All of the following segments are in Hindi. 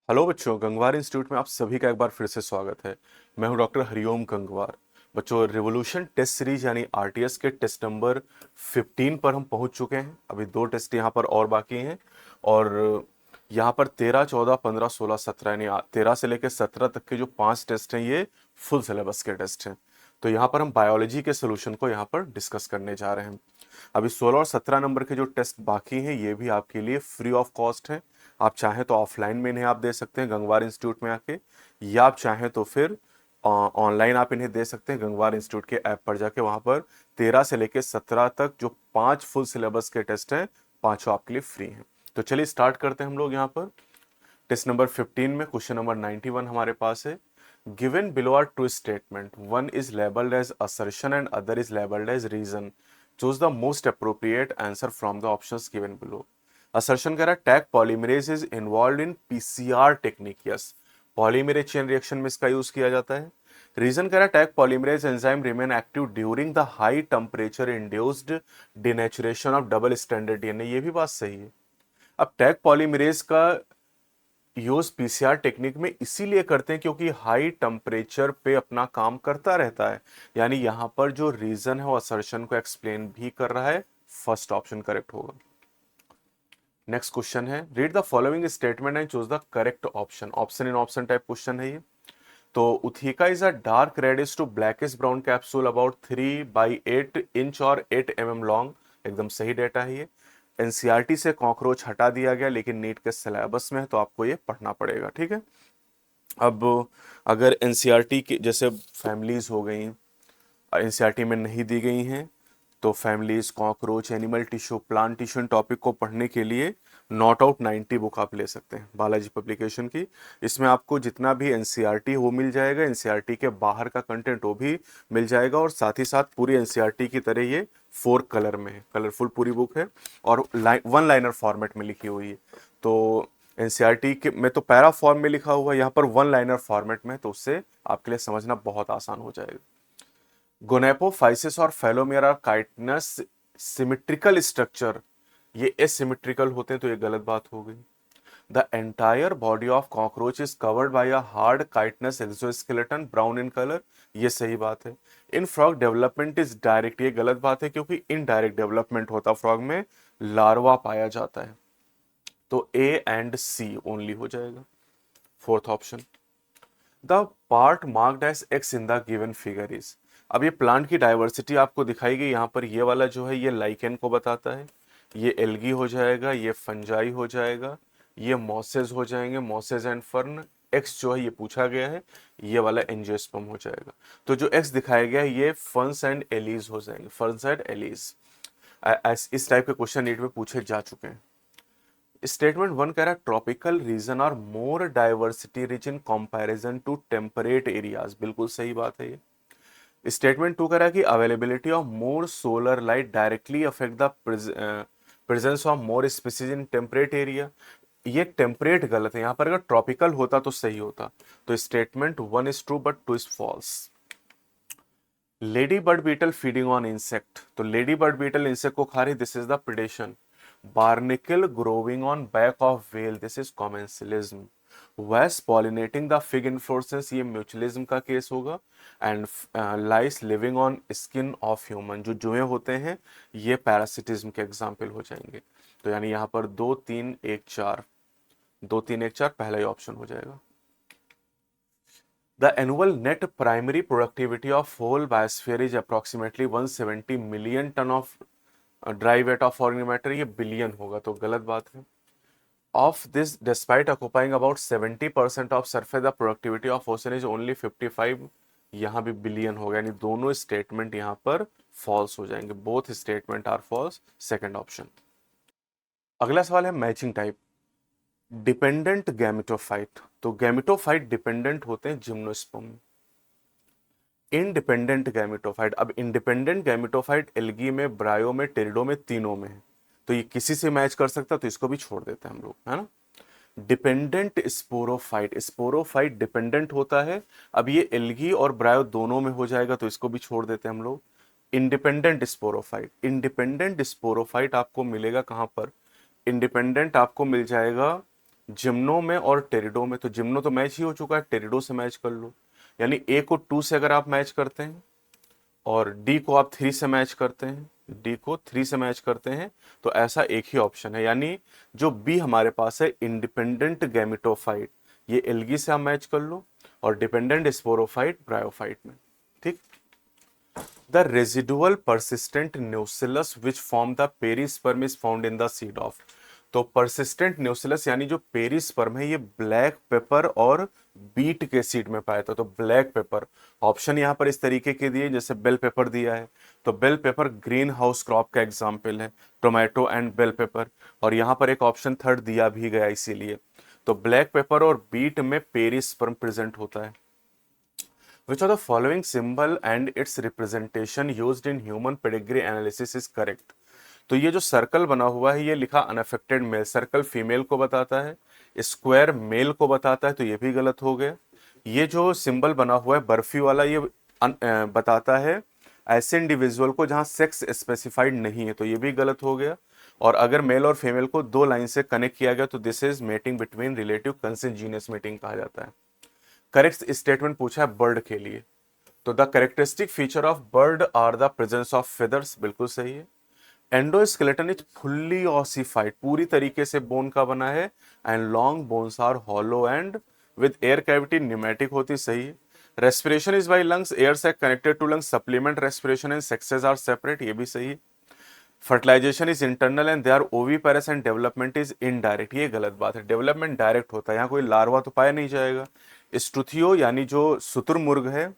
हेलो बच्चों, गंगवार इंस्टीट्यूट में आप सभी का एक बार फिर से स्वागत है। मैं हूं डॉक्टर हरिओम गंगवार। बच्चों, रिवोल्यूशन टेस्ट सीरीज यानी आरटीएस के टेस्ट नंबर 15 पर हम पहुंच चुके हैं। अभी दो टेस्ट यहां पर और बाकी हैं और यहां पर 13, 14, 15, 16, 17 यानी 13 से लेकर 17 तक के जो 5 टेस्ट हैं ये फुल सिलेबस के टेस्ट हैं। तो यहाँ पर हम बायोलॉजी के सोल्यूशन को यहाँ पर डिस्कस करने जा रहे हैं। अभी 16 और 17 नंबर के जो टेस्ट बाकी हैं ये भी आपके लिए फ्री ऑफ कॉस्ट है। आप चाहें तो ऑफलाइन में इन्हें आप दे सकते हैं गंगवार इंस्टीट्यूट में आके, या आप चाहें तो फिर ऑनलाइन आप इन्हें दे सकते हैं गंगवार इंस्टीट्यूट के ऐप पर जाके। वहां पर 13 से लेकर 17 तक जो 5 फुल सिलेबस के टेस्ट हैं, पांचों आपके लिए फ्री हैं। तो चलिए स्टार्ट करते हैं हम लोग यहाँ पर। टेस्ट नंबर 15 में क्वेश्चन नंबर 91 हमारे पास है। Given below are two statement, one is labelled as assertion and other is labelled as reason. Choose the most appropriate answer from the options given below. Assertion कह रहा है Taq polymerase is involved in PCR technique. Yes, polymerase chain reaction में इसका यूज किया जाता है। रीजन कह रहा है Taq polymerase enzyme remain active during the high temperature induced denaturation of double standard DNA. ये भी बात सही है। अब टैग पॉलीमरेज का यूज पीसीआर टेक्निक में इसीलिए करते हैं क्योंकि हाई टेम्परेचर पे अपना काम करता रहता है। यानी यहां पर जो रीजन है वो असर्शन को एक्सप्लेन भी कर रहा है। फर्स्ट ऑप्शन करेक्ट होगा। नेक्स्ट क्वेश्चन है, read the following statement and choose the correct option. Option in option type question है ये। तो उथिका is a dark reddish to blackish brown capsule about 3/8 inch और 8 mm लॉन्ग। एकदम सही डेटा है ये। एनसीईआरटी से कॉकरोच हटा दिया गया लेकिन नीट के सिलेबस में है तो आपको ये पढ़ना पड़ेगा, ठीक है। अब अगर एनसीईआरटी के जैसे फैमिलीज हो गई, एनसीईआरटी में नहीं दी गई हैं, तो families, cockroach, animal tissue, plant tissue in topic को पढ़ने के लिए नॉट आउट 90 बुक आप ले सकते हैं बालाजी पब्लिकेशन की। इसमें आपको जितना भी एनसीईआरटी वो मिल जाएगा, एनसीईआरटी के बाहर का कंटेंट वो भी मिल जाएगा, और साथ ही साथ पूरी एनसीईआरटी की तरह ये 4 कलर में है, कलरफुल पूरी बुक है और वन लाइनर फॉर्मेट में लिखी हुई है। तो एनसीईआरटी के में तो पैरा फॉर्म में लिखा हुआ है, यहाँ पर वन लाइनर फॉर्मेट में, तो उससे आपके लिए समझना बहुत आसान हो जाएगा। गोनेपोफाइसिस और फेलोमियर आर काइटनस सिमेट्रिकल स्ट्रक्चर। ये एसिमेट्रिकल होते हैं तो ये गलत बात हो गई। The entire body of cockroach is covered by a hard chitinous exoskeleton brown in colour. ये सही बात है। इन फ्रॉग डेवलपमेंट इज डायरेक्ट। ये गलत बात है क्योंकि इनडायरेक्ट डेवलपमेंट होता फ्रॉग में, लार्वा पाया जाता है। तो ए एंड सी ओनली हो जाएगा fourth option. The part marked as X in the given figure is. अब ये प्लांट की डाइवर्सिटी आपको दिखाई गई यहाँ पर। ये वाला जो है ये लाइकेन को बताता है, ये एल्गी हो जाएगा, ये फंजाई हो जाएगा, ये मॉसेज हो जाएंगे, मॉसेज एंड फर्न। एक्स जो है ये पूछा गया है, ये वाला एंजियोस्पर्म हो जाएगा। तो जो एक्स दिखाया गया है ये फर्न्स एंड एलीज हो जाएंगे, फर्न्स एंड एलीज। इस टाइप के क्वेश्चन नीट में पूछे जा चुके हैं। स्टेटमेंट 1 कह रहा है tropical region are more diversity rich in comparison to temperate areas. बिल्कुल सही बात है ये। स्टेटमेंट 2 कह रहा है कि availability of more solar light directly affect the presence of more species in temperate area. ये टेम्परेट गलत है, यहां पर अगर ट्रॉपिकल होता तो सही होता। तो statement 1 is true but 2 is false. Lady bird beetle feeding on insect. तो लेडी बर्ड बीटल इंसेक्ट को खा रही, this is the predation. Barnacle growing on back of whale, this is commensalism. Wasp pollinating the fig inflorescence, ये म्यूचुअलिज्म का केस होगा। And lice living on skin of human, जो जुए होते हैं ये पैरासिटिज्म के एग्जाम्पल हो जाएंगे। तो यानी यहाँ पर 2 3 1 4, 2 3 1 4 पहला ही ऑप्शन हो जाएगा। The annual net primary productivity of whole biosphere is approximately 170 million ton of dry weight of organic matter। ये बिलियन होगा तो गलत बात है। Of this, despite occupying about 70% of surface, the productivity of ocean is only 55। यहाँ भी बिलियन होगा, यानी दोनों स्टेटमेंट यहाँ पर फॉल्स हो जाएंगे। Both statement are false, second option. अगला सवाल है मैचिंग टाइप। Dependent gametophyte. तो गैमेटोफाइट डिपेंडेंट होते हैं जिम्नोस्पर्म। इंडिपेंडेंट गैमेटोफाइट, अब इंडिपेंडेंट गैमेटोफाइट एल्गी में, ब्रायो में, टेरिडो में, तीनों में है। तो ये किसी से मैच कर सकता है तो इसको भी छोड़ देते हैं हम लोग, है ना। डिपेंडेंट स्पोरोफाइट, स्पोरोफाइट डिपेंडेंट होता है। अब ये एल्गी और ब्रायो दोनों में हो जाएगा तो इसको भी छोड़ देते हैं हम लोग। इंडिपेंडेंट स्पोरोफाइट, इंडिपेंडेंट स्पोरोफाइट आपको मिलेगा कहां पर? इंडिपेंडेंट आपको मिल जाएगा जिम्नो में और टेरिडो में, तो जिम्नो तो मैच ही हो चुका है, टेरिडो से मैच कर लो। यानी ए को 2 से अगर आप मैच करते हैं और डी को आप 3 से मैच करते हैं, डी को 3 से मैच करते हैं, तो ऐसा एक ही ऑप्शन है। यानी जो बी हमारे पास है इंडिपेंडेंट गैमेटोफाइट, ये एल्गी से आप मैच कर लो, और डिपेंडेंट स्पोरोफाइट ब्रायोफाइट में। ठीक। The residual persistent न्यूसिलस which form the perisperm is found in the seed of. तो परसिस्टेंट न्यूसिलस यानी जो पेरिस्पर्म है, ये ब्लैक पेपर और बीट के सीड में पाया था। तो ब्लैक पेपर ऑप्शन यहाँ पर इस तरीके के दिए, जैसे बेल पेपर दिया है, तो bell pepper greenhouse crop का एग्जाम्पल है, टोमेटो एंड बेल पेपर। और यहाँ पर एक ऑप्शन थर्ड दिया भी गया इसीलिए। तो ब्लैक पेपर और बीट में पेरिस्पर्म प्रेजेंट होता है। Which of the following symbol and its representation used in human pedigree analysis is correct? तो ये जो सर्कल बना हुआ है, ये लिखा अनअफेक्टेड मेल, सर्कल फीमेल को बताता है, स्क्वायर मेल को बताता है, तो ये भी गलत हो गया। ये जो सिंबल बना हुआ है बर्फी वाला, ये बताता है ऐसे इंडिविजुअल को जहां सेक्स स्पेसिफाइड नहीं है, तो ये भी गलत हो गया। और अगर मेल और फीमेल को 2 लाइन से कनेक्ट किया गया तो this is mating between relative consanguineous mating कहा जाता है। करेक्ट स्टेटमेंट पूछा है बर्ड के लिए, तो the characteristic feature of bird are the presence of feathers, बिल्कुल सही है। एंडोस्केलेटन इज फुल्ली ऑसिफाइड, पूरी तरीके से बोन का बना है, and long bones are hollow and with air cavity, pneumatic होती, सही है। Respiration is by lungs, air sac connected to lungs, supplement respiration and sexes are separate, ये भी सही है। Fertilisation is internal and they are oviparous and development is indirect, ये गलत बात है, डेवलपमेंट डायरेक्ट होता है, यहाँ कोई लार्वा तो पाया नहीं जाएगा। स्टुथियो यानी जो शुतुरमुर्ग है,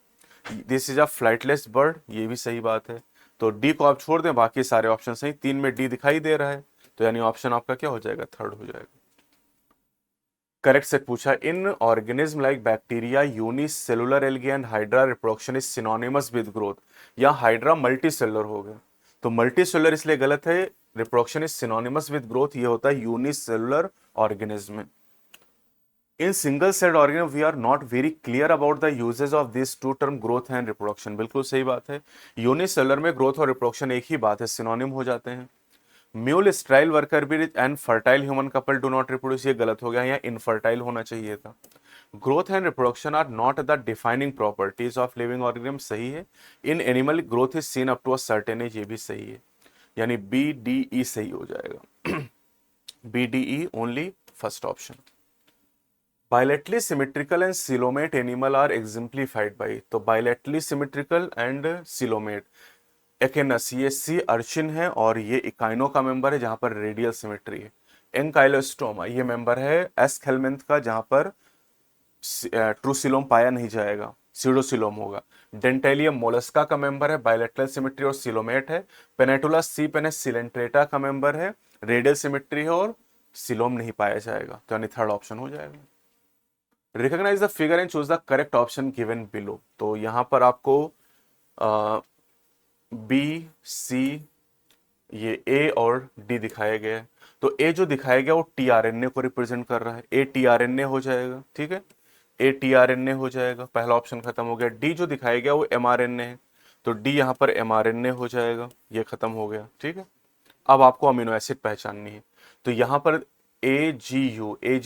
this is a flightless bird, ये भी सही बात है। तो डी को आप छोड़ दें, बाकी सारे ऑप्शन सही। 3 में डी दिखाई दे रहा है, तो यानी ऑप्शन आपका क्या हो जाएगा, थर्ड हो जाएगा। करेक्ट सेट पूछा, in organism like bacteria unicellular algae and hydra reproduction is synonymous with growth, या हाइड्रा मल्टी सेलुलर हो गया, तो मल्टी सेलुलर इसलिए गलत है, reproduction is synonymous with growth, ये होता है unicellular organism. In single cell organism we are not very clear about the uses of this two term growth and reproduction, बिल्कुल सही बात है। यूनिसेलुलर में ग्रोथ और रिप्रोडक्शन एक ही बात है, सिनोनिम हो जाते हैं। Mule sterile worker bee and fertile human couple do not reproduce, ये गलत हो गया, यहाँ इनफर्टाइल होना चाहिए था। Growth and reproduction are not the defining properties of living organism, सही है। In animal growth is seen up to a certain age, ये भी सही है, यानी बी डी ई सही हो जाएगा। B D E only first option. Bilaterally symmetrical and coelomate animal are exemplified by, तो bilaterally symmetrical and coelomate, एकेनस ये सी अर्चिन है और ये इकाइनो का मेंबर है जहां पर रेडियल सिमेट्री है। एंकाइलोस्टोमा ये मेंबर है एस्केलमेंथ का जहां पर ट्रूसिलोम पाया नहीं जाएगा, सीडोसिलोम होगा। डेंटेलियम मोलस्का का मेंबर है, बायलैटरल सिमेट्री और सिलोमेट है। पेनेटुला सी पेनेस सिलेंट्रेटा का मेंबर है, रेडियल सिमेट्री है और सिलोम नहीं पाया जाएगा, तो यानी थर्ड ऑप्शन हो जाएगा। Recognise the figure and choose the correct option given below, तो यहां पर आपको बी सी ये ए और डी दिखाया गया है। तो ए जो दिखाया गया वो टीआरएनए को रिप्रेजेंट कर रहा है, ए टीआरएनए हो जाएगा, ठीक है, ए टीआरएनए हो जाएगा, पहला ऑप्शन खत्म हो गया। डी जो दिखाया गया वो एमआरएनए है, तो डी यहाँ पर एमआरएनए हो जाएगा, ये खत्म हो गया, ठीक है। अब आपको अमीनो एसिड पहचाननी है, तो यहाँ पर ए जी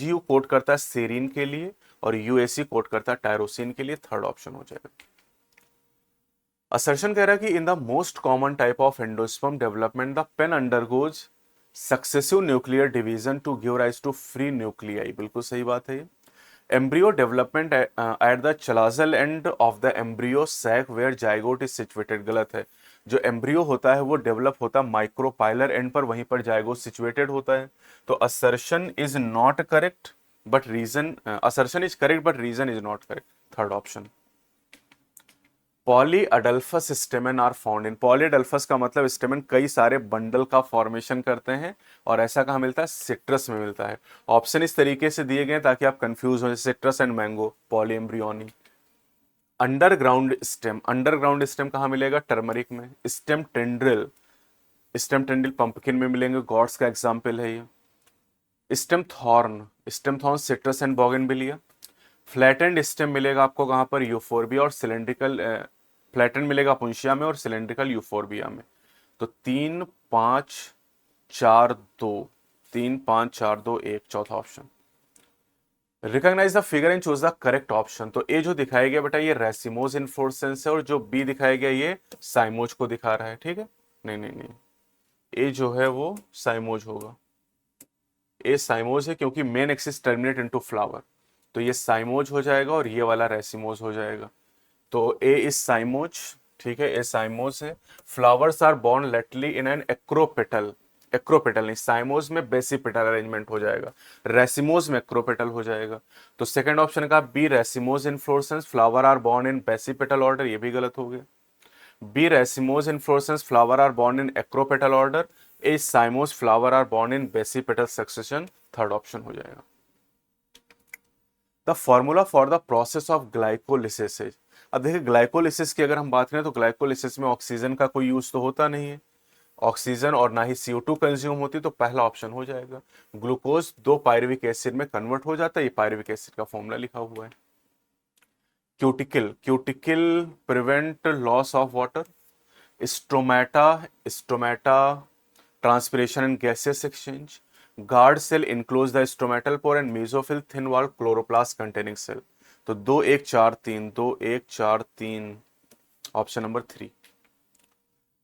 यू कोड करता है सेरीन के लिए और यूएसी कोड करता है टायरोसिन के लिए, थर्ड ऑप्शन हो जाएगा। असर्शन कह रहा है कि in the most common type of endosperm development the PEN undergoes successive nuclear division to give rise to free nuclei, बिल्कुल सही बात है ये। Embryo development at the chalazal end of the embryo sac where zygote is situated, गलत है। जो एम्ब्रियो होता है वो डेवलप होता है माइक्रोपाइलर एंड पर, वहीं पर जाइगोट सिचुएटेड होता है। तो assertion is not correct but reason, assertion is correct but reason is not correct, third option. Polyadelphous stamen are found in, polyadelphous का मतलब स्टेमन कई सारे बंडल का फॉर्मेशन करते हैं, और ऐसा कहाँ मिलता है, सिट्रस में मिलता है। ऑप्शन इस तरीके से दिए गए ताकि आप कंफ्यूज हो, citrus and mango, polyembryony. Underground stem कहाँ मिलेगा, टर्मरिक में। स्टेम टेंड्रिल पंपकिन में मिलेंगे, गॉड्स का एग्जाम्पल है ये। Stem thorn citrus and bougainvillea. Flattened stem मिलेगा आपको कहां पर, यूफोरबिया और सिलेंड्रिकल, फ्लैटेंड मिलेगा पुंशिया में और सिलेंड्रिकल यूफोरबिया में। तो 3 5 4 2, 3 5 4 2 1, चौथा option. Recognise the figure and choose the correct option. तो ए जो दिखाया गया बेटा ये रेसिमोज इन्फ्लोरेसेंस है, और जो बी दिखाया गया ये साइमोज को दिखा रहा है, ठीक है। नहीं नहीं नहीं, ए जो है वो साइमोज होगा। ए साइमोज है क्योंकि main axis terminate into flower, तो ये साइमोज हो जाएगा और ये वाला रेसिमोज हो जाएगा। तो ए इज साइमोज, ठीक है, ए साइमोज है। Flowers are borne lately in an acropetal, acropetal नहीं, साइमोज में बेसिपेटल अरेंजमेंट हो जाएगा, रेसिमोज में एक्रोपेटल हो जाएगा। तो सेकंड ऑप्शन का B racemose inflorescence flower are borne in basipetal order, ये भी गलत हो गया। B racemose inflorescence flower are borne in acropetal order, A cymose flower are borne in basipetal succession, third option हो जाएगा। The formula for the process of glycolysis है। अब देखिए ग्लाइकोलिसिस की अगर हम बात करें तो ग्लाइकोलिसिस में ऑक्सीजन का कोई यूज तो होता नहीं है, ऑक्सीजन और ना ही CO2 कंज्यूम होती, तो पहला ऑप्शन हो जाएगा। ग्लूकोज 2 पायरुविक एसिड में कन्वर्ट हो जाता है, ये पायरुविक एसिड का फॉर्मूला लिखा हुआ है। Cuticle, cuticle prevent loss of water. Stromata, stromata transpiration and gaseous exchange. Guard cell enclose the stromatal pore and mesophyll thin wall chloroplast containing cell. तो 2 1 4 3, 2 1 4 3, ऑप्शन नंबर 3।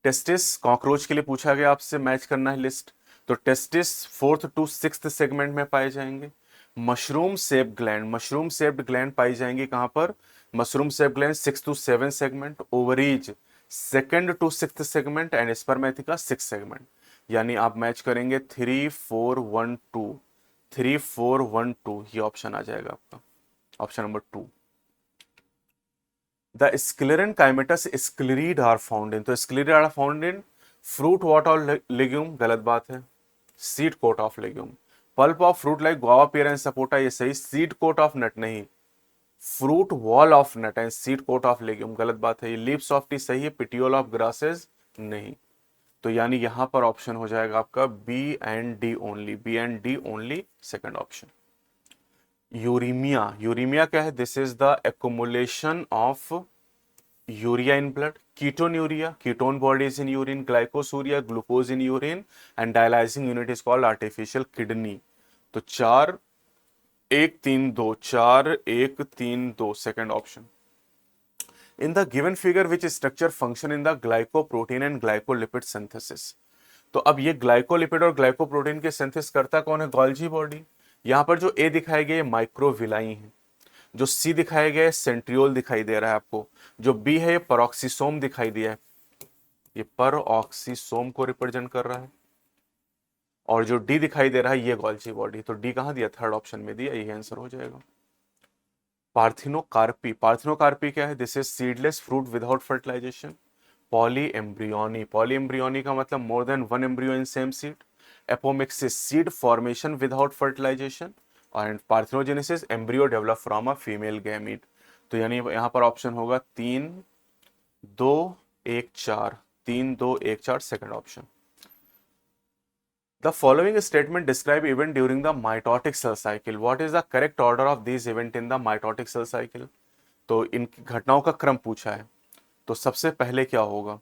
टेस्टिस कॉकरोच के लिए पूछा गया, आपसे मैच करना है लिस्ट। तो testis 4th to 6th segment में पाए जाएंगे। मशरूम सेप ग्लैंड, मशरूम सेप्ड ग्लैंड पाई जाएंगी कहां पर, mushroom shape gland 6 to 7 segment, ovaries 2nd to 6th segment and spermatheca 6th segment. यानी आप मैच करेंगे 3 4 1 2, 3 4 1 2, ये ऑप्शन आ जाएगा आपका, option number 2। The sclerenchymatous sclereid are found in, तो sclereid are found in fruit wall और लेग्यूम, गलत बात है। Seed coat of legume. Pulp of fruit like guava pear and sapota, ये सही। सीड कोट ऑफ नट नहीं, fruit wall of nut and seed coat of legume, गलत बात है। ये लीव्स ऑफ टी सही है, पिटियोल ऑफ ग्रासेस नहीं। तो यानी यहां पर ऑप्शन हो जाएगा आपका B and D only, B and D only, second option. Uraemia, uraemia क्या है, this is the accumulation of urea in blood. Ketonuria, ketone bodies in urine. Glycosuria, glucose in urine and dialysing unit is called artificial kidney. तो 4 1 3 2, 4 1 3 2, second option. In the given figure which structure function in the glycoprotein and glycolipid synthesis. तो अब ये ग्लाइकोलिपिड और ग्लाइकोप्रोटीन के सिंथेसिस करता कौन है, गोल्जी बॉडी। यहां पर जो ए दिखाए गए माइक्रोविलाई है, जो सी दिखाए गए सेंट्रियोल दिखाई दे रहा है आपको, जो बी है ये परऑक्सीसोम दिखाई दिया है, ये परऑक्सीसोम को रिप्रेजेंट कर रहा है, और जो डी दिखाई दे रहा है ये गोल्जी बॉडी। तो डी कहां दिया, थर्ड ऑप्शन में दिया, ये आंसर हो जाएगा। पार्थिनोकार्पी, पार्थिनोकार्पी क्या है, this is seedless fruit without fertilisation. Polyembryony, polyembryony का मतलब more than one embryo in same seed. Apomixis seed formation without fertilisation, and parthenogenesis embryo develop from a female gamete. तो यानी यहां पर ऑप्शन होगा 3 2 1 4, 3 2 1 4, second option. The following statement describe event during the mitotic cell cycle. What is the correct order of these event in the mitotic cell cycle? तो इन घटनाओं का क्रम पूछा है। तो सबसे पहले क्या होगा,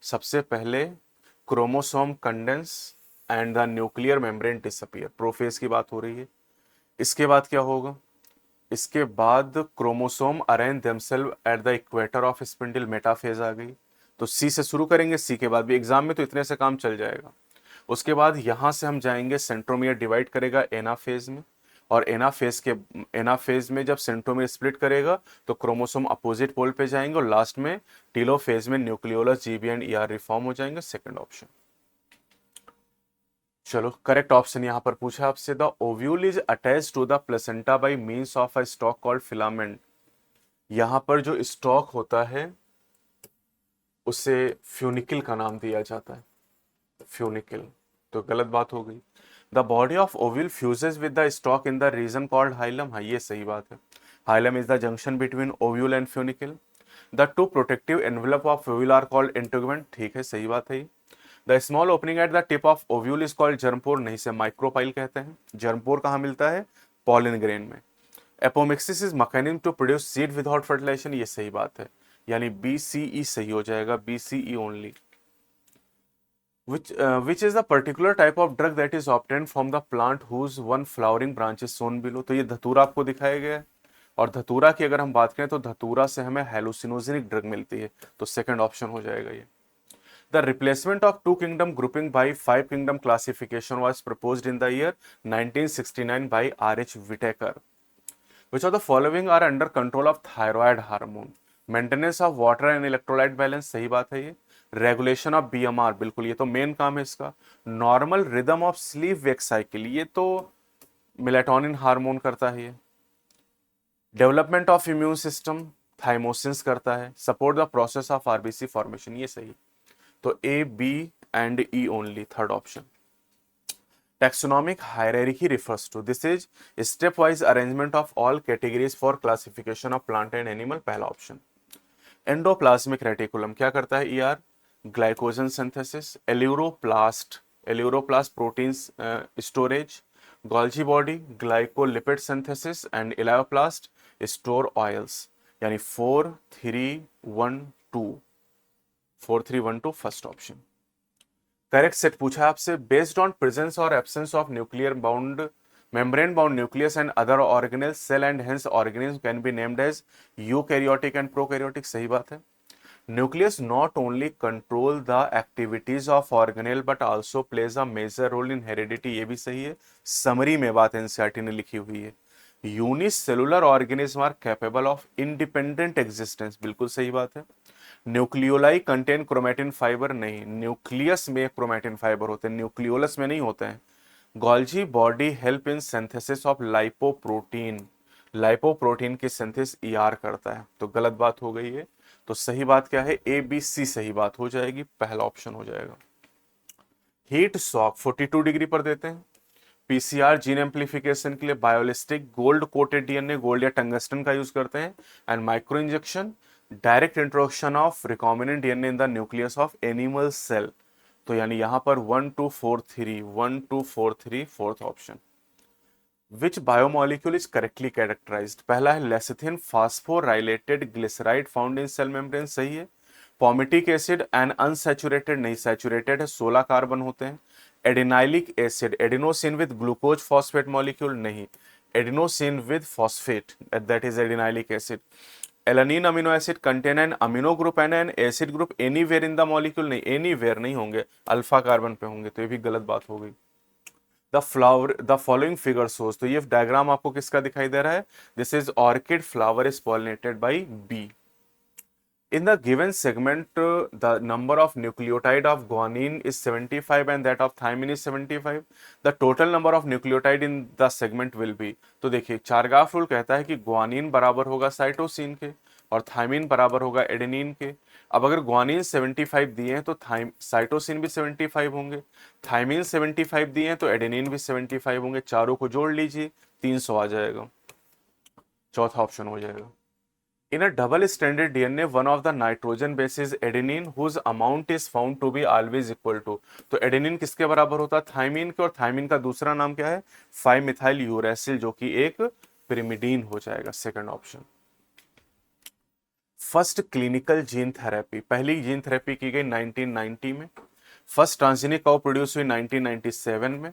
सबसे पहले chromosome condense and the nuclear membrane disappear, prophase की बात हो रही है। इसके बाद क्या होगा, इसके बाद chromosome arrange themselves at the equator of spindle, metaphase आ गई। तो सी से शुरू करेंगे, सी के बाद भी एग्जाम में तो इतने से काम चल जाएगा। उसके बाद यहां से हम जाएंगे, सेंट्रोमियर डिवाइड करेगा एनाफेज में, और एनाफेज में जब सेंट्रोमियर स्प्लिट करेगा तो क्रोमोसोम अपोजिट पोल पे जाएंगे, और लास्ट में टीलोफेज में nucleolus GB and ER reform हो जाएंगे, सेकंड ऑप्शन। चलो करेक्ट ऑप्शन यहां पर पूछा आपसे, the ovule is attach to the placenta by means of a stalk called filament. यहां पर जो स्टॉक होता है उसे फ्यूनिकल का नाम दिया जाता है, फ्यूनिकल। तो गलत बात हो गई। The body of ovule fuses with the stalk in the region called hilum, हाँ ये सही बात है। Hilum is the junction between ovule and funicle. The two protective envelope of ovule are called integument, ठीक है सही बात है। The small opening at the tip of ovule is called germ pore, नहीं से माइक्रोपाइल कहते हैं। जर्मपोर कहाँ मिलता है, पॉलिन ग्रेन में। Apomixis is mechanism to produce seed without fertilisation, ये सही बात है, यानी BCE सही हो जाएगा, BCE only. which is the particular type of drug that is obtained from the plant whose one flowering branch is shown below। तो ये धतूरा आपको दिखाया गया है, और धतूरा की अगर हम बात करें तो धतूरा से हमें हेलुसिनोजेनिक ड्रग मिलती है, तो सेकंड ऑप्शन हो जाएगा ये। The replacement of two kingdom grouping by five kingdom classification was proposed in the year 1969 by R.H. Whittaker. Which of the following are under control of thyroid hormone? Maintenance of water and electrolyte balance, सही बात है ये। रेगुलेशन ऑफ बीएमआर, बिल्कुल ये तो मेन काम है इसका। Normal rhythm of sleep wake cycle, ये तो मेलेटोनिन हार्मोन करता है ये। Development of immune system, thymosins करता है। Support the process of RBC formation, ये सही। तो A, B and E only, third option. Taxonomic hierarchy refers to, this is stepwise arrangement of all categories for classification of plant and animal, पहला ऑप्शन। एंडोप्लाज्मिक रेटिकुलम क्या करता है? ER, glycogen synthesis. Aleuroplast protein storage. Golgi body, glycolipid synthesis. And elaioplast store oils. यानी 4 3 1 2, 4 3 1 2 फर्स्ट ऑप्शन। करेक्ट सेट पूछा है आपसे, बेस्ड ऑन प्रेजेंस और absence of nuclear bound membrane bound nucleus and other organelle cell and hence organisms can be named as eukaryotic and prokaryotic, सही बात है। nucleus not only control the activities of organelle but also plays a major role in heredity, ये भी सही है। समरी में बात एनसीईआरटी ने लिखी हुई है। Unicellular organism are capable of independent existence, बिल्कुल सही बात है। न्यूक्लियोलाई कंटेन क्रोमेटिन फाइबर, नहीं, न्यूक्लियस में क्रोमेटिन फाइबर होते हैं, न्यूक्लियोलस में नहीं होते हैं। Golgi body help in synthesis of lipoprotein, lipoprotein की सिंथेसिस ईआर करता है, तो गलत बात हो गई है। तो सही बात क्या है? ए बी सी सही बात हो जाएगी, पहला ऑप्शन हो जाएगा। हीट शॉक 42 डिग्री पर देते हैं। पीसीआर जीन एम्प्लीफिकेशन के लिए biolistic gold coated DNA, gold या टंगस्टन का यूज करते हैं। And microinjection, direct introduction of recombinant DNA in the nucleus of animal cell. तो यानी यहां पर 1 2 4 3, 1 2 4 3 fourth option. Which biomolecule is correctly characterized? पहला है lecithin phosphorylated glyceride found in cell membrane, सही है। पॉमिटिक एसिड एंड अनसैचुरेटेड, नहीं, सैचुरेटेड है, 16 कार्बन होते हैं। Adenylic acid, adenosine with glucose phosphate molecule, नहीं, adenosine with phosphate, that is adenylic acid. Alanine amino acid contain an amino group and an acid group anywhere in the molecule, नहीं, एनीवेयर नहीं होंगे, अल्फा कार्बन पे होंगे, तो ये भी गलत बात हो गई। द फॉलोइंग फिगर शोज, तो ये डायग्राम आपको किसका दिखाई दे रहा है? This is orchid flower is pollinated by bee. In the given segment, the number of nucleotide of guanine is 75 and that of thymine is 75. The total number of nucleotide in the segment will be, तो देखिए चारगाफ रूल कहता है कि ग्वानिन बराबर होगा साइटोसिन के और थाइमिन बराबर होगा एडेनिन के। अब अगर ग्वानिन 75 दिए हैं तो साइटोसिन भी 75 होंगे, थाइमिन 75 दिए हैं तो एडेनिन भी 75 होंगे, चारों को जोड़ लीजिए 300 आ जाएगा, चौथा ऑप्शन हो जाएगा। In a double-stranded DNA, one of the nitrogen base is adenine, whose amount is found to be always equal to, तो एडेनिन किसके बराबर होता है? थाइमिन के, और थाइमिन का दूसरा नाम क्या है? 5-मिथाइल यूरैसिल, जो कि एक पिरिमिडीन हो जाएगा, second option. First clinical gene therapy, पहली जीन थेरेपी की गई 1990 में। फर्स्ट ट्रांसजेनिक काउ प्रोड्यूस हुई 1997 में।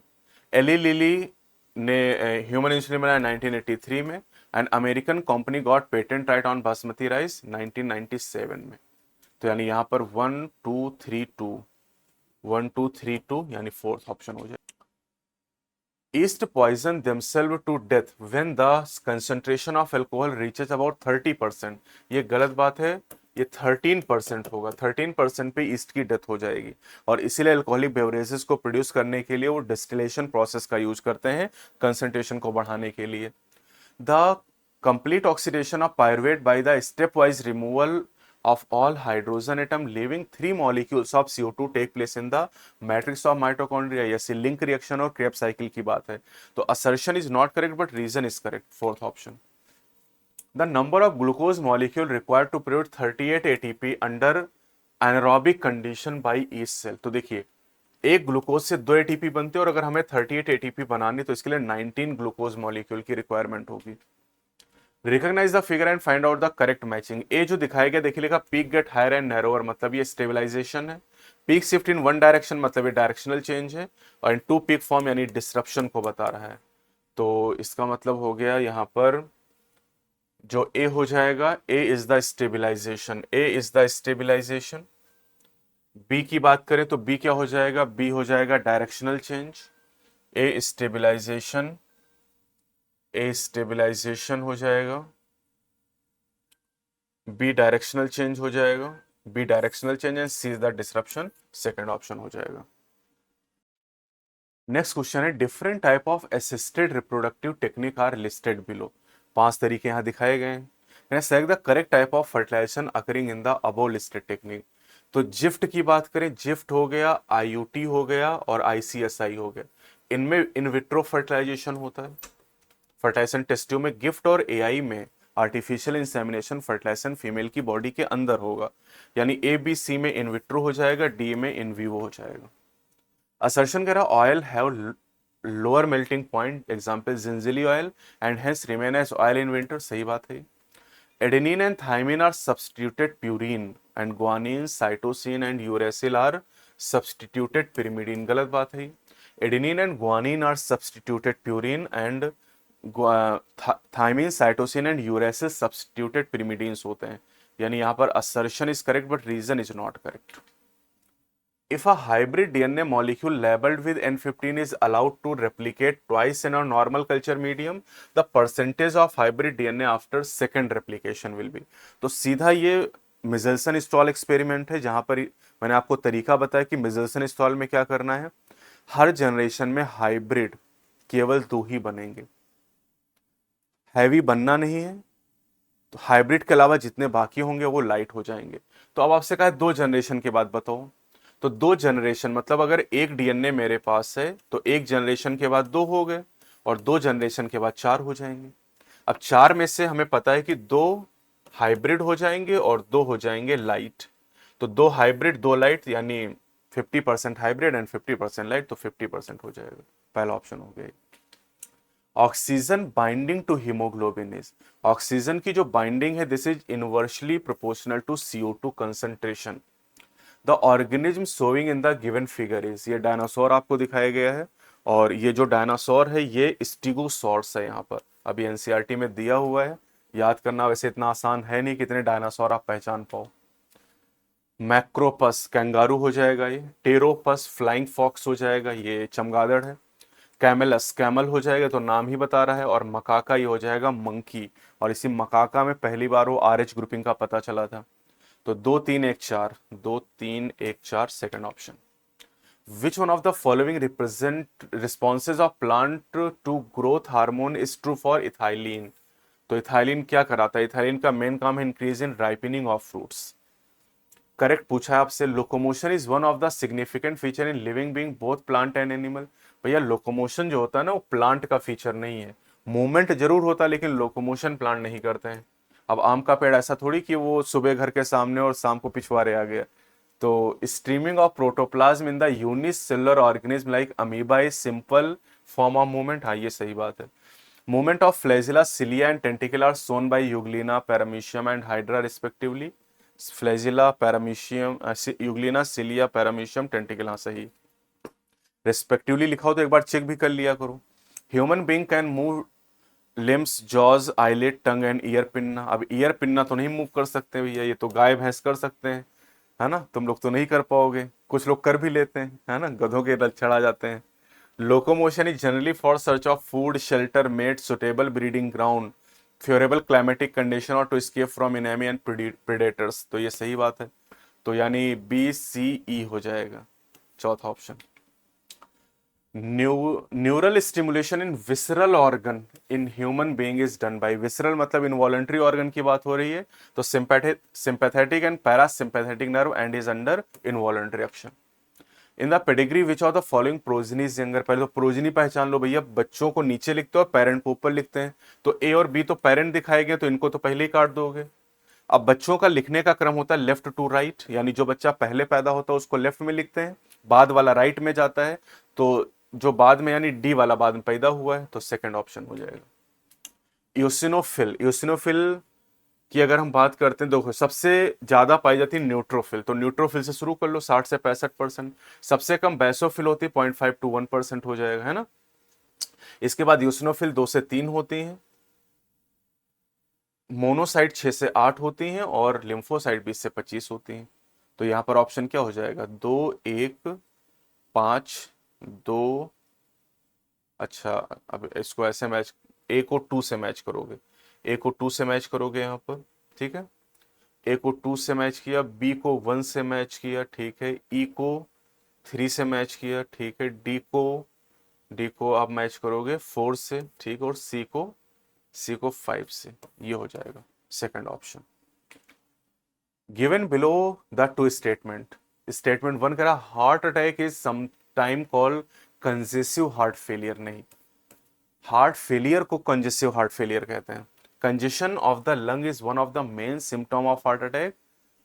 एली लिली ने ह्यूमन इंसुलिन बनाया 1983 में। And American company got patent right on basmati rice 1997 में। तो यानी यहां पर 1 2 3 2, 1 2 3 2 यानी फोर्थ ऑप्शन हो जाए। Yeast poison themselves to death when the concentration of alcohol reaches about 30%, ये गलत बात है, ये 13% होगा, 13% पे ईस्ट की डेथ हो जाएगी। और इसीलिए अल्कोहलिक बेवरेजेस को प्रोड्यूस करने के लिए वो डिस्टिलेशन प्रोसेस का यूज करते हैं कंसंट्रेशन को बढ़ाने के लिए। The complete oxidation of pyruvate by the stepwise removal of all hydrogen atom leaving 3 molecules of CO2 take place in the matrix of mitochondria, ये लिंक रिएक्शन और क्रेब्स साइकिल की बात है। तो assertion is not correct but reason is correct, fourth option। The number of glucose molecule required to produce 38 ATP under anaerobic condition by each cell, तो देखिए एक ग्लूकोज से 2 एटीपी बनते हैं और अगर हमें 38 एटीपी बनानी तो इसके लिए 19 ग्लूकोज मॉलिक्यूल की रिक्वायरमेंट होगी। Recognize the figure and find out the correct matching, A जो दिखाया गया देखिए लिखा peak get higher and narrower, मतलब ये स्टेबलाइजेशन है। Peak shift in one direction मतलब ये डायरेक्शनल चेंज है, और इन टू पीक फॉर्म यानी डिसरप्शन को बता रहा है। तो इसका मतलब हो गया यहाँ पर जो ए हो जाएगा, A is the stabilization, A is the stabilization. B की बात करें तो बी क्या हो जाएगा, बी हो जाएगा directional change, A stabilisation, A stabilisation हो जाएगा, बी डायरेक्शनल चेंज हो जाएगा, B directional change and C is the disruption, second option हो जाएगा। नेक्स्ट क्वेश्चन है different type of assisted reproductive technique are listed below. 5 तरीके यहां दिखाए गए हैं। Select the correct type of fertilisation occurring in the above listed technique. तो जिफ्ट की बात करें, जिफ्ट हो गया, आईयूटी हो गया और आईसीएसआई हो गया। इनमें इन विट्रो फर्टिलाइजेशन होता है। फर्टिलाइजेशन टेस्ट्यूब में गिफ्ट और एआई में आर्टिफिशियल इंसेमिनेशन फर्टिलाइजेशन फीमेल की बॉडी के अंदर होगा, यानी ए बी सी में इन विट्रो हो जाएगा, डी में इन विवो हो जाएगा। असर्शन कह रहा oil have lower melting point, example gingelly oil, and hence remain as oil in winter, सही बात है। Adenine and thymine are substituted purine and guanine, cytosine and uracil are substituted pyrimidine, गलत बात है। Adenine and guanine are substituted purine and thymine, cytosine and uracil substituted pyrimidines होते हैं, यानी यहाँ पर assertion is correct but reason is not correct. If a hybrid DNA molecule labeled with N15 is allowed to replicate twice in a normal culture medium, the percentage of hybrid DNA after second replication will be। तो सीधा ये मिजेल्सन स्टॉल एक्सपेरिमेंट है, जहां पर मैंने आपको तरीका बताया कि मिजेल्सन स्टॉल में क्या करना है। हर जनरेशन में हाइब्रिड केवल 2 ही बनेंगे, हैवी बनना नहीं है। तो हाइब्रिड के अलावा जितने बाकी होंगे वो लाइट हो जाएंगे। तो अब आपसे कहा 2 जनरेशन के बाद बताओ, तो 2 जनरेशन मतलब अगर एक डीएनए मेरे पास है तो एक जनरेशन के बाद 2 हो गए और 2 जनरेशन के बाद 4 हो जाएंगे। अब 4 में से हमें पता है कि 2 हाइब्रिड हो जाएंगे और 2 हो जाएंगे लाइट। तो 2 हाइब्रिड 2 लाइट, यानी 50% हाइब्रिड एंड 50% लाइट, तो 50% हो जाएगा। पहला ऑप्शन हो गया। Oxygen binding to haemoglobin is, oxygen की जो बाइंडिंग है this is inversely proportional to CO2 concentration. The organism showing in the given figure is, ये डायनासोर आपको दिखाया गया है, और ये जो डायनासोर है ये स्टीगोसॉर्स है। यहाँ पर अभी एनसीईआरटी में दिया हुआ है, याद करना वैसे इतना आसान है नहीं, कितने डायनासोर आप पहचान पाओ। मैक्रोपस कैंगारू हो जाएगा ये, टेरोपस फ्लाइंग फॉक्स हो जाएगा, ये चमगादड़ है। कैमेलस कैमल हो जाएगा, तो नाम ही बता रहा है, और मकाका ये हो जाएगा मंकी, और इसी मकाका में पहली बार वो RH ग्रुपिंग का पता चला था। तो 2 3 1 4, 2 3 1 4, second option. Which one of the following represent responses of plant to growth hormone is true for ethylene. तो इथाइलिन क्या कराता है, इथाइलिन का मेन काम है increase in ripening of fruits. Correct पूछा है आपसे। Locomotion is one of the significant feature in living being both plant and animal. भैया लोकोमोशन जो होता है ना वो प्लांट का फीचर नहीं है, मूवमेंट जरूर होता है लेकिन लोकोमोशन प्लांट नहीं करते हैं। अब आम का पेड़ ऐसा थोड़ी कि वो सुबह घर के सामने और शाम को पिछवाड़े आ गया। तो streaming of protoplasm in the unicellular organism like amoeba is simple form of movement, हाँ ये सही बात है। Movement of flagella, cilia and tentacle are shown by euglena, paramecium and hydra respectively. Flagella, paramecium, euglena, cilia, paramecium, tentacle, हाँ सही। रिस्पेक्टिवली लिखा हो तो एक बार चेक भी कर लिया करो। Human being can move limbs, jaws, eyelet, tongue and ear pinna. अब ईयर पिन्ना तो नहीं मूव कर सकते भैया, ये तो गाय भैंस कर सकते हैं, है ना, तुम लोग तो नहीं कर पाओगे। कुछ लोग कर भी लेते हैं, है ना, गधों के लक्षण आ जाते हैं। Locomotion is generally for search of food, shelter, mate, suitable breeding ground, favourable climatic condition और to escape from enemy and predators, तो ये सही बात है। तो यानी BCE हो जाएगा, चौथा option. Neural stimulation in visceral organ in human being is done by, visceral मतलब इनवॉलंटरी ऑर्गन की बात हो रही है, तो sympathetic and parasympathetic nerve and is under involuntary action. In the pedigree which of the following progenies younger, पहले तो प्रोजनी पहचान लो भैया, बच्चों को नीचे लिखते हो और पेरेंट को ऊपर लिखते हैं, तो A और B तो पेरेंट दिखाए गए, तो इनको तो पहले ही काट दोगे। अब बच्चों का लिखने का क्रम होता है लेफ्ट टू राइट, यानी जो बच्चा पहले पैदा होता है उसको लेफ्ट में लिखते हैं, बाद वाला राइट में जाता है, तो जो बाद में यानी D वाला बाद में पैदा हुआ है, तो सेकंड ऑप्शन हो जाएगा। यूसिनोफिल, यूसिनोफिल कि अगर हम बात करते हैं, देखो सबसे ज्यादा पाई जाती है न्यूट्रोफिल, तो न्यूट्रोफिल से शुरू कर लो 60 से 65%। सबसे कम बेसोफिल होती है 0.5 to 1% हो जाएगा, है ना। इसके बाद यूसिनोफिल 2 से 3 होती हैं, मोनोसाइट 6 से 8 होती हैं और लिम्फोसाइट 20 से 25 होती हैं। तो यहां पर ऑप्शन क्या हो जाएगा, 2, 1, 5, 2। अच्छा, अब इसको ऐसे मैच, ए को 2 से मैच करोगे, ए को 2 से मैच करोगे यहाँ पर, ठीक है। ए को 2 से मैच किया, बी को 1 से मैच किया, ठीक है। ई को 3 से मैच किया, ठीक है। डी को आप मैच करोगे 4 से, ठीक है। और सी को 5 से, ये हो जाएगा second option. Given below the two statement, statement 1 कह रहा heart attack is some time call congestive heart failure, नहीं, हार्ट फेलियर को कंजेसिव हार्ट फेलियर कहते हैं। Congestion of the lung is one of the main symptom of heart attack,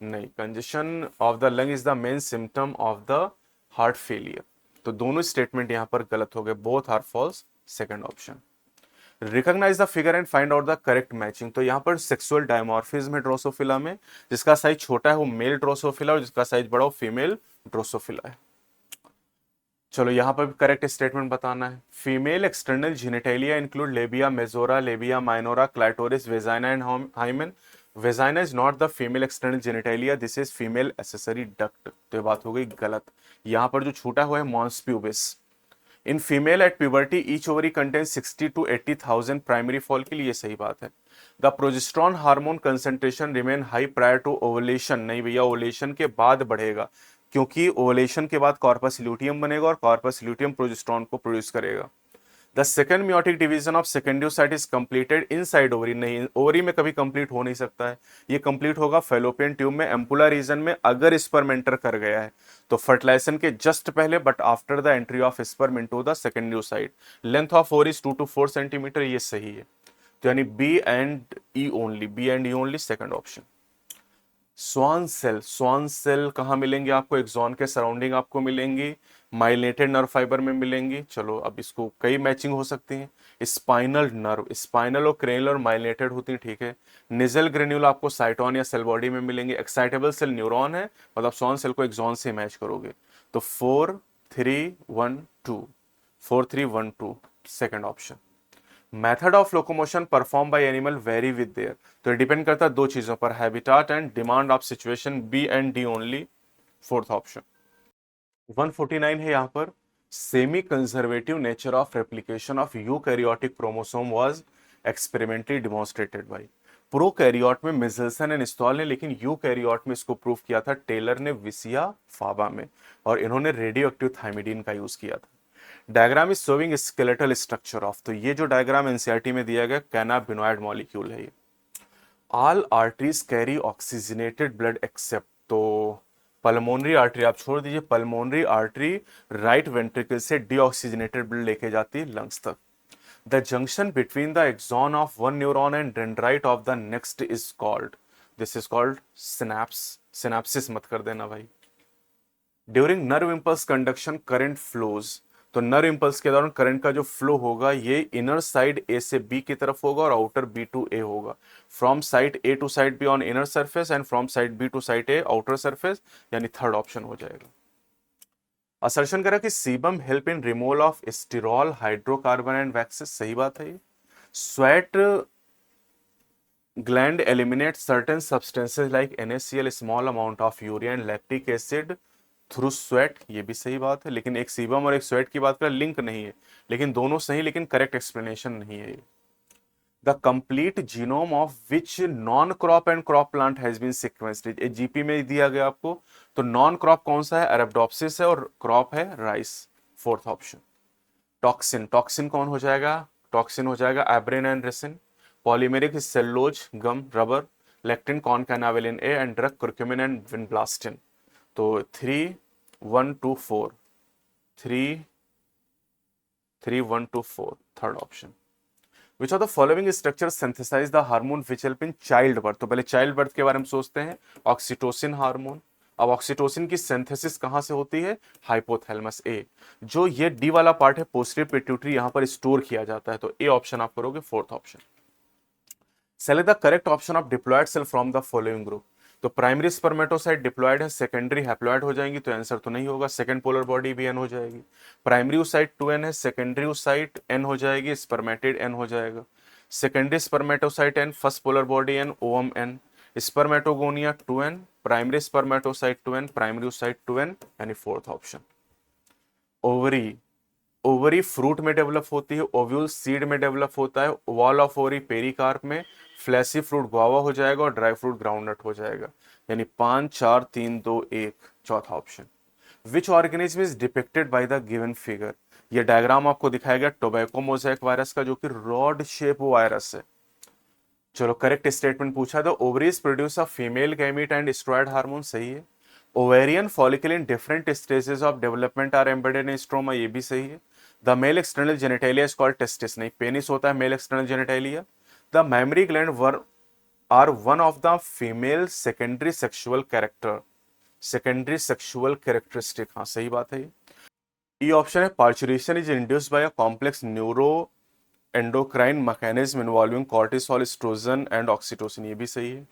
नहीं, congestion of the lung is the main symptom of the heart failure. तो दोनों स्टेटमेंट यहां पर गलत हो गए, both are false, second option. Recognise the figure and find out the correct matching, तो यहाँ पर सेक्सुअल डायमॉर्फिज्म है ड्रोसोफिला में, जिसका साइज छोटा है वो मेल ड्रोसोफिला और जिसका साइज बड़ा वो फीमेल ड्रोसोफिला है। चलो यहाँ पर भी करेक्ट स्टेटमेंट बताना है। Female external genitalia include labia majora, labia minora, clitoris, vagina and hymen. Vagina is not the female external genitalia, this is female accessory duct, तो ये बात हो गई गलत। यहाँ पर जो छूटा हुआ है mons pubis. In female at puberty each ovary contain 60 to 80,000 primary follicle, ये सही बात है। The progesterone hormone concentration remain high prior to ovulation, नहीं भैया, ओवुलेशन के बाद बढ़ेगा, क्योंकि ओवुलेशन के बाद कॉर्पस ल्यूटियम बनेगा और कॉर्पस ल्यूटियम प्रोजेस्ट्रॉन को प्रोड्यूस करेगा। The second meiotic division of secondary oocyte is completed inside ovary, नहीं, ओवरी में कभी कंप्लीट हो नहीं सकता है, ये कंप्लीट होगा फेलोपियन ट्यूब में, एम्पुला रीजन में, अगर स्पर्म एंटर कर गया है तो फर्टिलाइजेशन के जस्ट पहले, but after the entry of sperm into the secondary oocyte. Length of ovary 2 to 4 centimetre, ये सही है। तो यानी B and E only, B and E only, second option. Schwann cell, Schwann cell कहाँ मिलेंगे आपको, एक्सॉन के सराउंडिंग आपको मिलेंगी, माइलेटेड नर्व फाइबर में मिलेंगी। चलो अब इसको कई मैचिंग हो सकती हैं। स्पाइनल नर्व, स्पाइनल और क्रेनियल और माइलेटेड होती है, ठीक है। निजल ग्रेन्यूल आपको साइटोन या सेल बॉडी में मिलेंगे। एक्साइटेबल सेल न्यूरॉन है, मतलब स्वान सेल को एक्सॉन से मैच करोगे। तो 4, 3, 1, 2, 4, 3, 1, 2, second option. Method of locomotion perform by animal vary with their, तो डिपेंड करता है दो चीजों पर, habitat and demand of situation, B and D only, fourth option. 149 है यहाँ पर, semi conservative nature of replication of eukaryotic chromosome was experimentally demonstrated by. Prokaryote में मिजल्सन एंड स्टॉल ने, लेकिन यूकैरियोट में इसको प्रूव किया था टेलर ने विसिया फाबा में, और इन्होंने रेडियो एक्टिव थाइमिडीन का यूज किया था। Diagram is showing skeletal structure of, तो ये जो डायग्राम एनसीईआरटी में दिया गया कैनाबिनोइड मॉलिक्यूल है ये। All arteries carry oxygenated blood except, तो पल्मोनरी आर्टरी आप छोड़ दीजिए, पल्मोनरी आर्टरी राइट वेंट्रिकल से डीऑक्सीजनेटेड ब्लड लेके जाती है लंग्स तक। The junction between the axon of one neuron and dendrite of the next is called, this is called synapse, synapsis मत कर देना भाई। During nerve impulse conduction current flows, तो नर्व इंपल्स के दौरान करंट का जो फ्लो होगा ये इनर साइड ए से बी की तरफ होगा और आउटर बी टू ए होगा। From side A to side B on inner surface and from side B to side A outer surface, यानी थर्ड ऑप्शन हो जाएगा। असर्शन करा कि sebum help in removal of sterol hydrocarbon and waxes, सही बात है ये। Sweat gland eliminates certain substances like NaCl, small amount of urea and lactic acid through sweat, ये भी सही बात है, लेकिन एक सीबम और एक स्वेट की बात करें लिंक नहीं है, लेकिन दोनों सही, लेकिन करेक्ट एक्सप्लेनेशन नहीं है ये। The complete genome of which non crop and crop plant has been sequenced, GP में दिया गया आपको, तो नॉन क्रॉप कौन सा है, अरेबिडोप्सिस है, और क्रॉप है rice, fourth option. Toxin, toxin कौन हो जाएगा, टॉक्सिन हो जाएगा abrin and ricin. Polymeric cellulose gum rubber, lectin concanavalin A and drug curcumin and vinblastine. तो 3, 1, 2, 4, 3, 3, 1, 2, 4, third option. Which of the following structure synthesise the hormone which help in child birth, तो पहले चाइल्ड बर्थ के बारे में सोचते हैं, ऑक्सीटोसिन हार्मोन। अब ऑक्सीटोसिन की सिंथेसिस कहां से होती है, हाइपोथैलेमस ए, जो ये डी वाला पार्ट है पोस्टीरियर पिट्यूटरी, यहां पर स्टोर किया जाता है, तो ए ऑप्शन आप करोगे fourth option. Select the correct option of diploid cell from the following group. तो प्राइमरी स्पर्मेटोसाइट डिप्लॉयड है, सेकेंडरी हैप्लॉयड हो जाएंगी, तो आंसर तो नहीं होगा, सेकंड पोलर बॉडी भी एन हो जाएगी। प्राइमरी ओसाइट 2n है, सेकेंडरी ओसाइट एन हो जाएगी, स्पर्मेटिड एन हो जाएगा। Secondary spermatocyte N, first polar body N, ovum N. Spermatogonia 2n, primary spermatocyte 2n, primary oocyte 2n, यानी fourth option. Ovary, ovary fruit में डेवलप होती है, ओव्यूल सीड में डेवलप होता है, वॉल ऑफ ओवरी पेरिकार्प में, फ्लैसी फ्रूट गुआवा हो जाएगा और ड्राई फ्रूट ग्राउंडनट हो जाएगा। यानी 5 4 3 2 1 चौथा option. Which organism is depicted by the given figure. ये डायग्राम आपको दिखाया गया टोबैको मोज़ेक वायरस का, जो कि रॉड शेप वायरस है। चलो करेक्ट स्टेटमेंट पूछा था, ovaries produce a female gamete and steroid hormone, सही है। Ovarian follicle in different stages of development are embedded in stroma, ये भी सही है। The male external genitalia is called testis, नहीं पेनिस होता है male external genitalia. The mammary gland were are one of the female secondary sexual character, secondary sexual characteristic, हाँ सही बात है। ये ऑप्शन है, parturition is induced by a complex neuro endocrine mechanism involving cortisol, estrogen and oxytocin, ये भी सही है।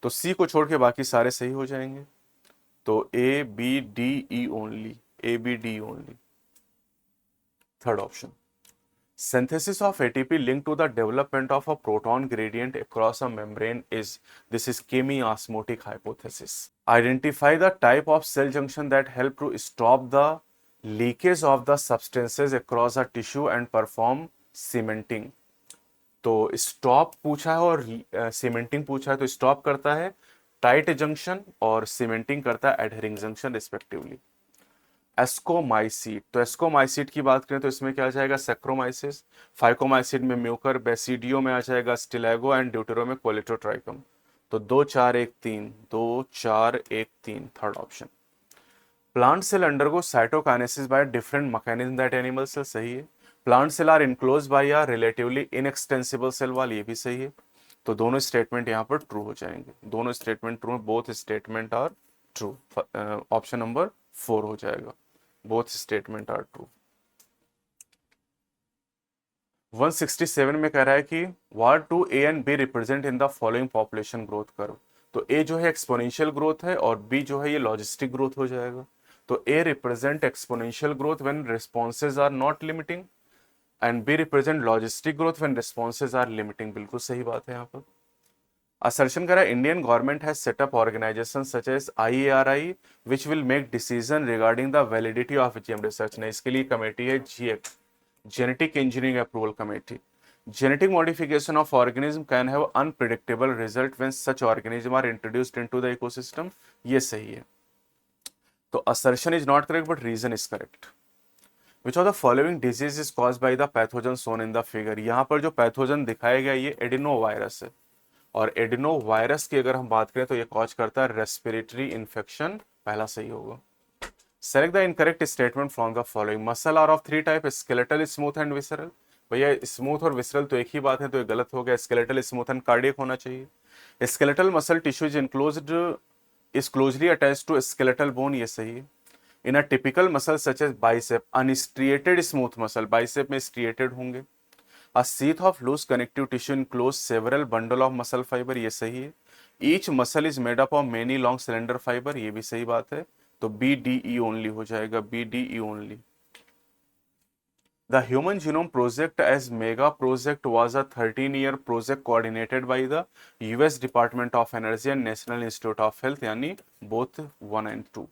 तो सी को छोड़ के बाकी सारे सही हो जाएंगे। तो A B D E only, A B D only. Third option, synthesis of ATP linked to the development of a proton gradient across a membrane is, this is chemiosmotic hypothesis. Identify the type of cell junction that help to stop the leakage of the substances across a tissue and perform cementing. तो स्टॉप पूछा है और सीमेंटिंग पूछा है, तो स्टॉप करता है टाइट जंक्शन और सीमेंटिंग करता है एडहरिंग जंक्शन रिस्पेक्टिवली। एस्कोमाइसीट, तो एस्कोमाइसीट की बात करें तो इसमें क्या आ जाएगा, सेक्रोमाइसिस। फाइकोमाइसीट में म्यूकर, बेसिडियो में आ जाएगा स्टिलेगो एंड ड्यूटेरो में कोलेटोट्राइकम। तो 2 4 1 3, 2 4 1 3 third option. Plant cell undergo cytokinesis by different mechanism that animal cell, सही है। Plant cell are enclose by a relatively inextensible cell wall, ये भी सही है। तो दोनों स्टेटमेंट यहां पर ट्रू हो जाएंगे, दोनों statement true, both statement are true. Option number 4 हो जाएगा, बोथ स्टेटमेंट आर ट्रू। 167 में कह रहा है कि what do A and B represent in the following population growth curve. तो ए जो है एक्सपोनेंशियल ग्रोथ है और बी जो है ये लॉजिस्टिक ग्रोथ हो जाएगा। तो A represent exponential growth when responses are not limiting and B represent logistic growth when responses are limiting, बिल्कुल सही बात है यहाँ पर। assertion करा Indian government has set up organisation such as IARI which will make decision regarding the validity of GM research, ने इसके लिए कमेटी है GEC, genetic engineering approval committee. Genetic modification of organism can have unpredictable result when such organism are introduced into the ecosystem, ये सही है। तो assertion is not correct but reason is correct. Which of the following disease is caused by the pathogen shown in the figure। यहाँ पर जो पैथोजन दिखाया गया ये एडिनो वायरस है, और एडिनो वायरस की अगर हम बात करें तो ये कॉज करता है रेस्पिरेटरी इन्फेक्शन, पहला सही होगा। Select the incorrect statement from the following. Muscle are of 3 type, skeletal, smooth and visceral। भैया स्मूथ और विसरल तो एक ही बात है, तो ये गलत हो गया, स्केलेटल, स्मूथ एंड कार्डियक होना चाहिए। Skeletal muscle tissue is enclosed, is closely attached to skeletal bone, ये सही है। In a typical muscle such as bicep, unstriated smooth muscle, bicep में स्ट्रिएटेड होंगे। A sheath of loose connective tissue enclose several bundle of muscle fibre, ये सही है। Each muscle is made up of many long cylinder fibre, ये भी सही बात है। तो BDE ओनली हो जाएगा, BDE only. The human genome project as mega project was a 13-year project coordinated by the US department of energy and national institute of health, यानी बोथ 1 and 2।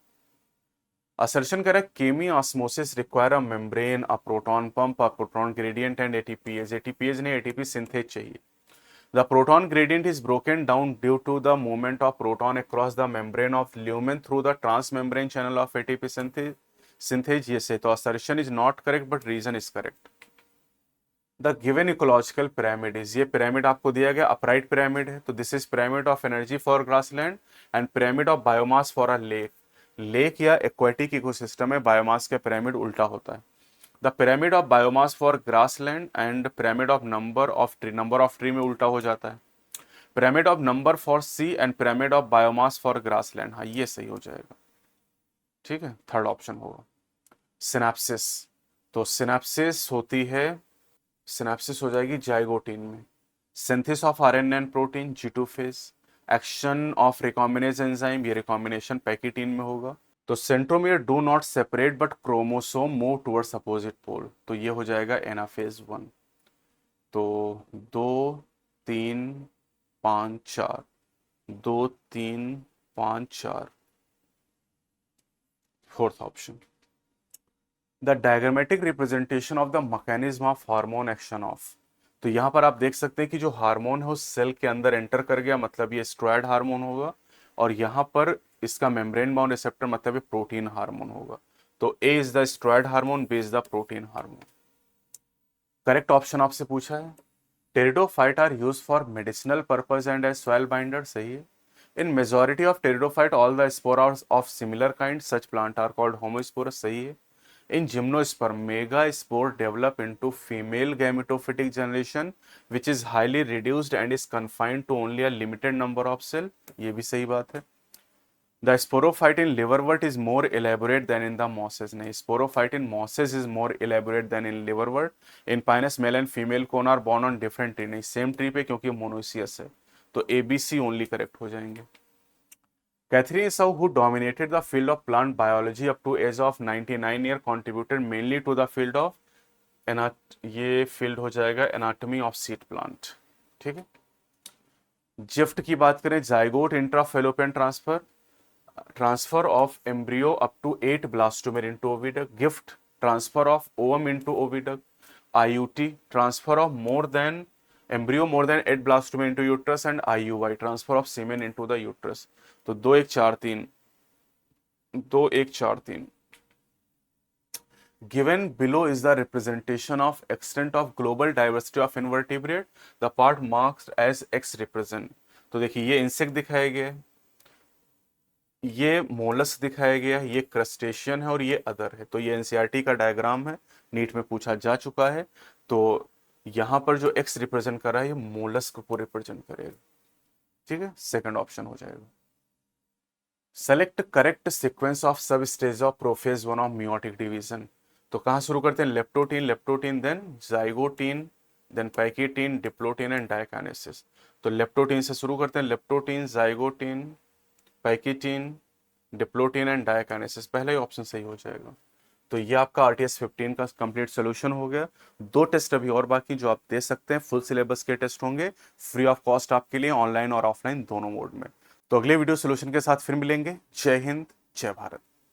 असर्शन करें chemiosmosis require a membrane, a proton pump, a proton gradient and ATPase, ATPase ने ATP सिंथेज चाहिए। The proton gradient is broken down due to the movement of proton across the membrane of lumen through the transmembrane channel of ATP synthase, yes है। तो assertion is not correct but reason is correct। The given ecological pyramid is, ये pyramid आपको दिया गया upright pyramid है, तो this is pyramid of energy for grassland and pyramid of biomass for a lake। Lake या एक्वेटिक इकोसिस्टम में बायोमास का पिरामिड उल्टा होता है। The pyramid of biomass for grassland and pyramid of number of tree में उल्टा हो जाता है। Pyramid of number for sea and pyramid of biomass for grassland, हाँ ये सही हो जाएगा, ठीक है, थर्ड ऑप्शन होगा। सिनेप्सिस, तो सिनेप्सिस होती है, सिनेप्सिस हो जाएगी जाइगोटीन में। Synthesis of RNA and protein G2 phase, action of recombinase enzyme, ये रिकॉम्बिनेशन पैकिटीन में होगा। तो centromere do not separate but chromosome move towards opposite pole, तो ये हो जाएगा एनाफेज 1। तो 2 3 5 4, 2 3 5 4, fourth option. The diagrammatic representation of the mechanism of hormone action of, तो यहां पर आप देख सकते हैं कि जो हार्मोन है उस सेल के अंदर एंटर कर गया, मतलब ये स्टेरॉयड हार्मोन होगा, और यहां पर इसका मेम्ब्रेन बाउंड रिसेप्टर मतलब ये प्रोटीन हार्मोन होगा। तो A is the steroid hormone, B is the protein hormone. Correct option आपसे पूछा है। Pteridophyte are use for medicinal purpose and as soil binder, सही है। In majority of pteridophyte all the spore of similar kind such plant are called homosporous, सही है। In gymnosperm, megaspore develop into female gametophytic generation, which is highly reduced and is confined to only a limited number of cells. ये भी सही बात है। The sporophyte in liverwort is more elaborate than in the mosses. नहीं, sporophyte in mosses is more elaborate than in liverwort. In pinus, male and female cone are born on different tree. नहीं, same tree पे क्योंकि monoecious है, तो ABC only correct हो जाएंगे। Catherine Sau, who dominated the field of plant biology up to age of 99 year, contributed mainly to the field of ये फील्ड हो जाएगा एनाटॉमी ऑफ सीड प्लांट, ठीक है। जिफ्ट की बात करें, zygote intrafallopian transfer, transfer of embryo up to 8 blastomere into oviduct, GIFT transfer of ovum into oviduct, IUT transfer of more than embryo more than 8 blastomere into uterus, and IUI transfer of semen into the uterus. तो 2 1 4 3, 2 1 4 3। Given below is the representation of extent of global diversity of invertebrate, the part marked as X represent। तो देखिए ये इंसेक्ट दिखाया गया है, ये मोलस्क दिखाया गया है, ये क्रस्टेशियन है और ये अदर है। तो ये एनसीईआरटी का डायग्राम है, नीट में पूछा जा चुका है। तो यहां पर जो एक्स रिप्रेजेंट कर रहा है ये मोलस्क को रिप्रेजेंट करेगा, ठीक है। सेकंड ऑप्शन हो जाएगा। Select correct sequence of sub stage of prophase 1 of meiotic division. तो कहां शुरू करते हैं, leptotene, leptotene then zygotene then pachytene diplotene and diakinesis. तो लेप्टोटीन से शुरू करते हैं, leptotene, zygotene, pachytene, diplotene and diakinesis, पहला ही ऑप्शन सही हो जाएगा। तो ये आपका RTS 15 का कंप्लीट सोल्यूशन हो गया। 2 टेस्ट अभी और बाकी जो आप दे सकते हैं, फुल सिलेबस के टेस्ट होंगे, फ्री ऑफ कॉस्ट आपके लिए, ऑनलाइन और ऑफलाइन दोनों मोड में। तो अगले वीडियो सोल्यूशन के साथ फिर मिलेंगे। जय हिंद, जय भारत।